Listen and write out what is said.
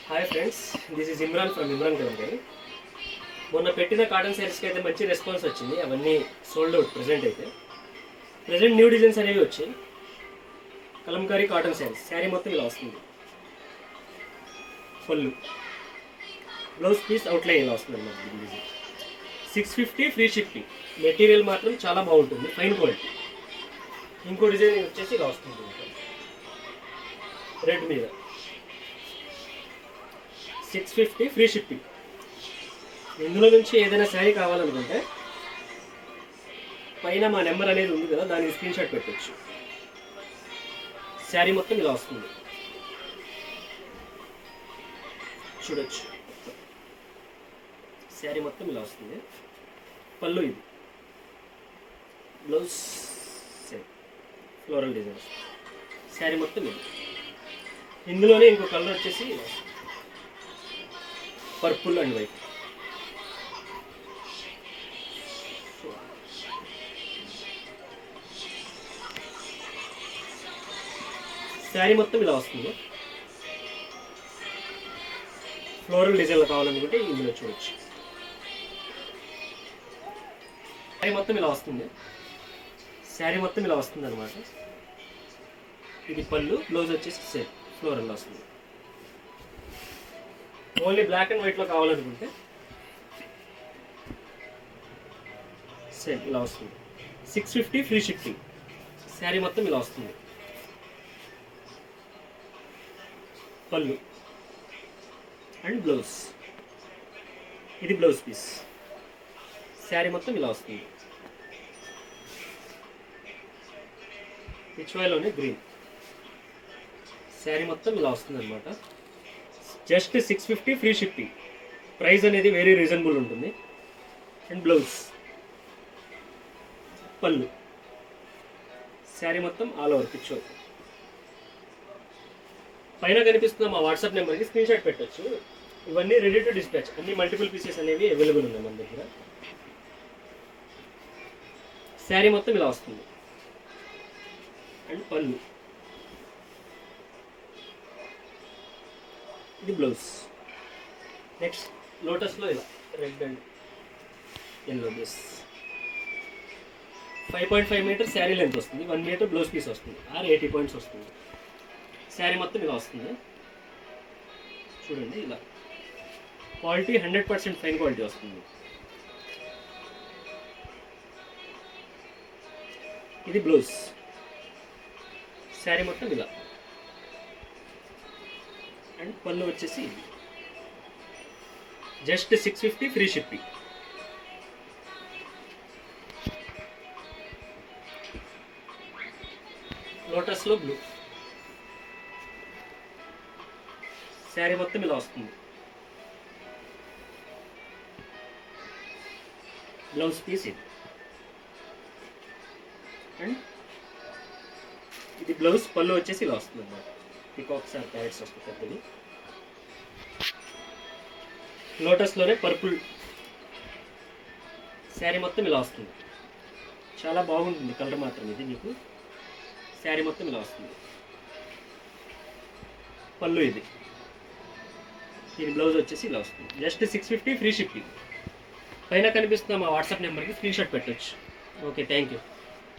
Hi friends, this is Imran from Imran company. మొన్న పెట్టిన cotton శారీస్కి అయితే మంచి రెస్పాన్స్ వచ్చింది. అవన్నీ sold out. Present new designs అనేవి వచ్చాయి. కలంకారీ కాటన్ శారీ మొత్తం ఇలా వస్తుంది. పళ్ళు, బ్లౌజ్ పీస్ అవుట్లైన్ ఇలా వస్తుంది అన్నమాట. Design 650 free shipping. మెటీరియల్ మాత్రం చాలా బాగుంటుంది, ఫైన్ క్వాలిటీ. ఇంకో డిజైన్ వచ్చేసి ఇలా వస్తుంది రెడ్ మీద 650 ఫ్రీ షిప్పింగ్. ఇందులో నుంచి ఏదైనా శారీ కావాలనుకుంటే పైన మా నెంబర్ అనేది ఉంది కదా, దానికి స్క్రీన్ షాట్ పెట్టచ్చు. శారీ మొత్తం ఇలా వస్తుంది, చూడొచ్చు. శారీ మొత్తం ఇలా వస్తుంది. పళ్ళు ఇది, blouse same floral design. Sari మొత్తం ఇది. ఇందులోనే ఇంకో కలర్ వచ్చేసి పర్పుల్ అండ్ వైట్. శారీ మొత్తం ఇలా వస్తుంది. ఫ్లోరల్ డిజైన్లో కావాలనుకుంటే ఇందులో చూడొచ్చు. శారీ మొత్తం ఇలా వస్తుంది. శారీ మొత్తం ఇలా వస్తుంది అనమాట. ఇది పళ్ళు, బ్లౌజ్ వచ్చేసి సేమ్ ఫ్లోరల్లో వస్తుంది. ఓన్లీ బ్లాక్ అండ్ వైట్లో కావాలనుకుంటే సేమ్ ఇలా వస్తుంది. 650 ఫ్రీ షిప్పింగ్. శారీ మొత్తం ఇలా వస్తుంది. పళ్ళు అండ్ బ్లౌజ్, ఇది బ్లౌజ్ పీస్. శారీ మొత్తం ఇలా వస్తుంది. పిచ్వాయిలోనే గ్రీన్. శారీ మొత్తం ఇలా వస్తుంది అనమాట. Just 650 free shipping. ప్రైస్ అనేది వెరీ రీజనబుల్ ఉంటుంది. అండ్ బ్లౌజ్, పళ్ళు, శారీ మొత్తం ఆల్ ఓవర్ పిక్చర్. పైన కనిపిస్తున్న మా వాట్సాప్ నెంబర్కి స్క్రీన్ షాట్ పెట్టచ్చు. ఇవన్నీ రెడీ టు డిస్పాచ్. అన్ని మల్టిపుల్ పీసెస్ అనేవి అవైలబుల్ ఉన్నాయి మన దగ్గర. శారీ మొత్తం ఇలా వస్తుంది. అండ్ పళ్ళు, ఇది బ్లౌజ్. నెక్స్ట్ లోటస్లో ఇలా red and yellow base. 5.5 metre sari length వస్తుంది. 1 మీటర్ బ్లౌజ్ పీస్ వస్తుంది. 80 పాయింట్స్ వస్తుంది. శారీ మొత్తం ఇలా వస్తుంది. చూడండి, ఇలా క్వాలిటీ 100% ఫైన్ క్వాలిటీ వస్తుంది. ఇది బ్లౌజ్. శారీ మొత్తం ఇలా. అండ్ పళ్ళు వచ్చేసి జస్ట్ 650 ఫ్రీ షిప్పింగ్. లోటస్లో బ్లూ. శారీ మొత్తం ఇలా వస్తుంది. బ్లౌజ్ పీస్ ఇది. అండ్ ఇది బ్లౌజ్. పళ్ళు వచ్చేసి ఇలా వస్తుంది అన్నమాట. పికాక్స్ ఆర్ ప్యారెట్స్ వస్తుంది పెద్దది. లోటస్లోనే పర్పుల్. శారీ మొత్తం ఇలా వస్తుంది. చాలా బాగుంటుంది కలర్ మాత్రం ఇది మీకు. శారీ మొత్తం ఇలా వస్తుంది. పళ్ళు ఇది. దీని బ్లౌజ్ వచ్చేసి ఇలా వస్తుంది. Just 650 free shipping. పైన కనిపిస్తున్న మా వాట్సాప్ నెంబర్కి స్క్రీన్ షాట్ పెట్టచ్చు. Okay, thank you.